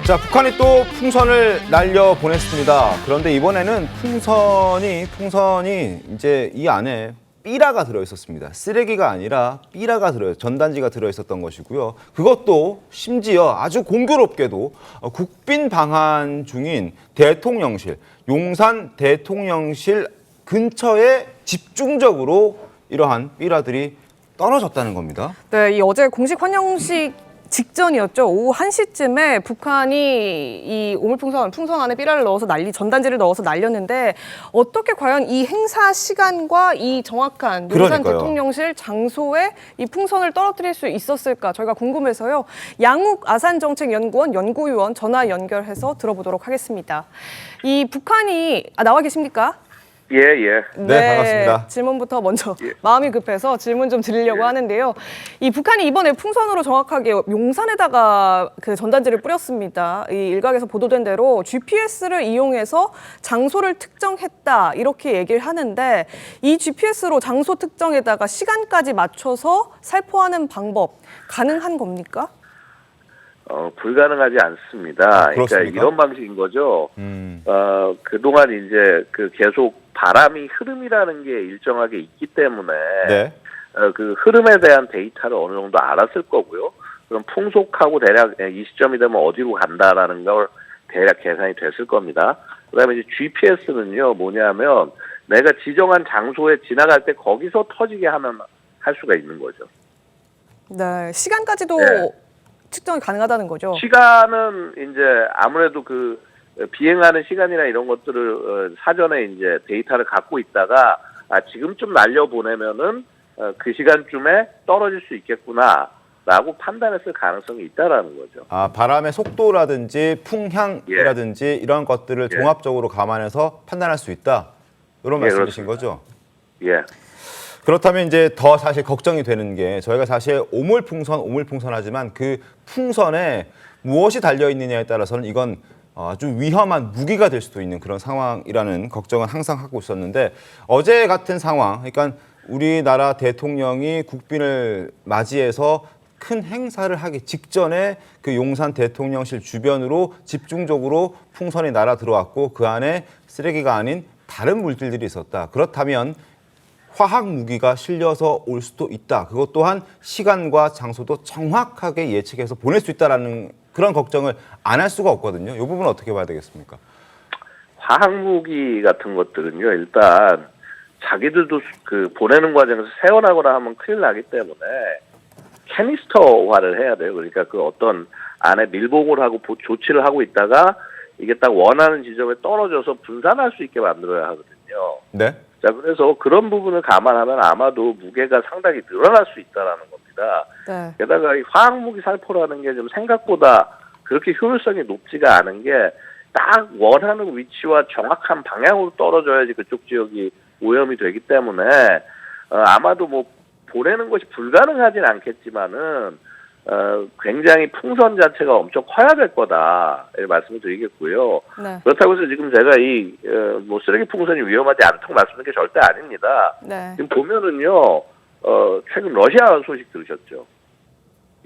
자, 북한이 또 풍선을 날려 보냈습니다. 그런데 이번에는 풍선이 이제 이 안에 삐라가 들어있었습니다. 쓰레기가 아니라 삐라가 전단지가 들어있었던 것이고요. 그것도 심지어 아주 공교롭게도 국빈 방한 중인 대통령실, 용산 대통령실 근처에 집중적으로 이러한 삐라들이 떨어졌다는 겁니다. 네, 이 어제 공식 환영식 직전이었죠. 오후 1시쯤에 북한이 이 풍선 안에 삐라를 넣어서 전단지를 넣어서 날렸는데 어떻게 과연 이 행사 시간과 이 정확한 용산 대통령실 장소에 이 풍선을 떨어뜨릴 수 있었을까 저희가 궁금해서요. 양욱 아산정책연구원 연구위원 전화 연결해서 들어보도록 하겠습니다. 이 북한이 나와 계십니까? 예. 네, 반갑습니다. 질문부터 먼저 마음이 급해서 질문 좀 드리려고 하는데요. 이 북한이 이번에 풍선으로 정확하게 용산에다가 그 전단지를 뿌렸습니다. 이 일각에서 보도된 대로 GPS를 이용해서 장소를 특정했다 이렇게 얘기를 하는데 이 GPS로 장소 특정에다가 시간까지 맞춰서 살포하는 방법 가능한 겁니까? 불가능하지 않습니다. 그러니까 이런 방식인 거죠. 그동안 이제 계속 바람이 흐름이라는 게 일정하게 있기 때문에 네. 그 흐름에 대한 데이터를 어느 정도 알았을 거고요. 그럼 풍속하고 대략 이 시점이 되면 어디로 간다라는 걸 대략 계산이 됐을 겁니다. 그다음에 이제 GPS는요 뭐냐면 내가 지정한 장소에 지나갈 때 거기서 터지게 하면 할 수가 있는 거죠. 네, 시간까지도 측정이 가능하다는 거죠. 시간은 이제 아무래도 그 비행하는 시간이나 이런 것들을 사전에 이제 데이터를 갖고 있다가 지금쯤 날려 보내면은 그 시간쯤에 떨어질 수 있겠구나라고 판단했을 가능성이 있다라는 거죠. 바람의 속도라든지 풍향이라든지 이런 것들을 종합적으로 감안해서 판단할 수 있다. 이런 말씀이신 거죠? 예. 그렇다면 이제 더 사실 걱정이 되는 게 저희가 사실 오물풍선 하지만 그 풍선에 무엇이 달려 있느냐에 따라서는 이건 아주 위험한 무기가 될 수도 있는 그런 상황이라는 걱정은 항상 하고 있었는데 어제 같은 상황, 그러니까 우리나라 대통령이 국빈을 맞이해서 큰 행사를 하기 직전에 그 용산 대통령실 주변으로 집중적으로 풍선이 날아 들어왔고 그 안에 쓰레기가 아닌 다른 물질들이 있었다. 그렇다면 화학 무기가 실려서 올 수도 있다. 그것 또한 시간과 장소도 정확하게 예측해서 보낼 수 있다라는 그런 걱정을 안 할 수가 없거든요. 이 부분은 어떻게 봐야 되겠습니까? 화학 무기 같은 것들은요. 일단 자기들도 그 보내는 과정에서 세워나거나 하면 큰일 나기 때문에 캐니스터화를 해야 돼요. 그러니까 그 어떤 안에 밀봉을 하고 조치를 하고 있다가 이게 딱 원하는 지점에 떨어져서 분산할 수 있게 만들어야 하거든요. 네. 자, 그래서 그런 부분을 감안하면 아마도 무게가 상당히 늘어날 수 있다라는 겁니다. 네. 게다가 이 화학무기 살포라는 게 좀 생각보다 그렇게 효율성이 높지가 않은 게 딱 원하는 위치와 정확한 방향으로 떨어져야지 그쪽 지역이 오염이 되기 때문에 아마도 뭐 보내는 것이 불가능하진 않겠지만은 굉장히 풍선 자체가 엄청 커야 될 거다 이렇게 말씀을 드리겠고요. 네. 그렇다고 해서 지금 제가 이 뭐 쓰레기 풍선이 위험하지 않다고 말씀드린 게 절대 아닙니다. 네. 지금 보면은요 최근 러시아 소식 들으셨죠?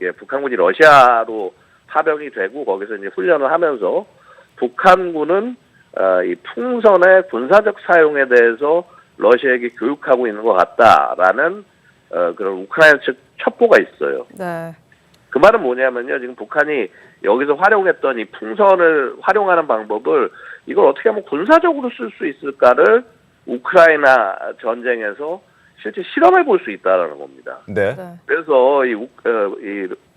예, 북한군이 러시아로 파병이 되고 거기서 이제 훈련을 하면서 북한군은 이 풍선의 군사적 사용에 대해서 러시아에게 교육하고 있는 것 같다라는 그런 우크라이나 측 첩보가 있어요. 네. 그 말은 뭐냐면요. 지금 북한이 여기서 활용했던 이 풍선을 활용하는 방법을 이걸 어떻게 하면 군사적으로 쓸 수 있을까를 우크라이나 전쟁에서 실제 실험해 볼 수 있다는 겁니다. 네. 그래서 이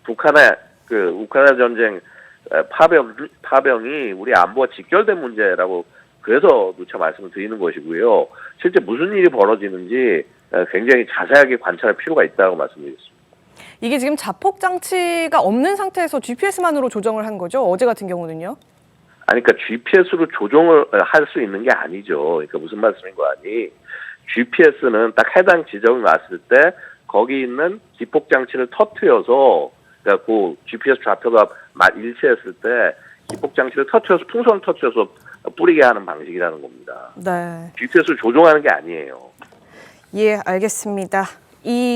북한의 그 우크라이나 전쟁 파병이 우리 안보와 직결된 문제라고 그래서 누차 말씀을 드리는 것이고요. 실제 무슨 일이 벌어지는지 굉장히 자세하게 관찰할 필요가 있다고 말씀드리겠습니다. 이게 지금 자폭 장치가 없는 상태에서 GPS만으로 조정을 한 거죠? 어제 같은 경우는요? 아니, 그러니까 GPS로 조정을 할 수 있는 게 아니죠. 그러니까 무슨 말씀인 거 아니? GPS는 딱 해당 지점이 왔을 때 거기 있는 기폭 장치를 터트려서 그러니까 그 GPS 좌표가 일치했을 때 기폭 장치를 터트려서 풍선을 터트려서 뿌리게 하는 방식이라는 겁니다. 네. GPS를 조종하는 게 아니에요. 예, 알겠습니다.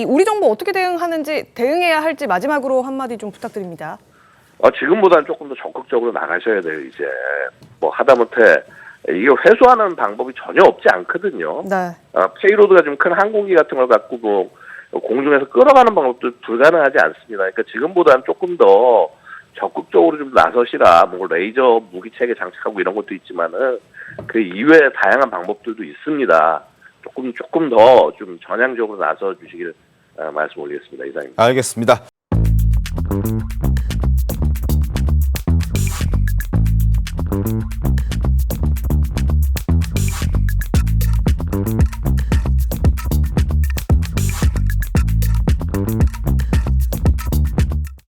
우리 정부 어떻게 대응해야 할지 마지막으로 한마디 좀 부탁드립니다. 지금보다는 조금 더 적극적으로 나가셔야 돼요. 이제 뭐 하다못해 이게 회수하는 방법이 전혀 없지 않거든요. 네. 페이로드가 좀 큰 항공기 같은 걸 갖고 뭐 공중에서 끌어가는 방법도 불가능하지 않습니다. 그러니까 지금보다는 조금 더 적극적으로 좀 나서시라. 뭐 레이저 무기 체계 장착하고 이런 것도 있지만은 그 이외에 다양한 방법들도 있습니다. 조금 더 좀 전향적으로 나서 주시길 말씀 올리겠습니다. 이상입니다. 알겠습니다.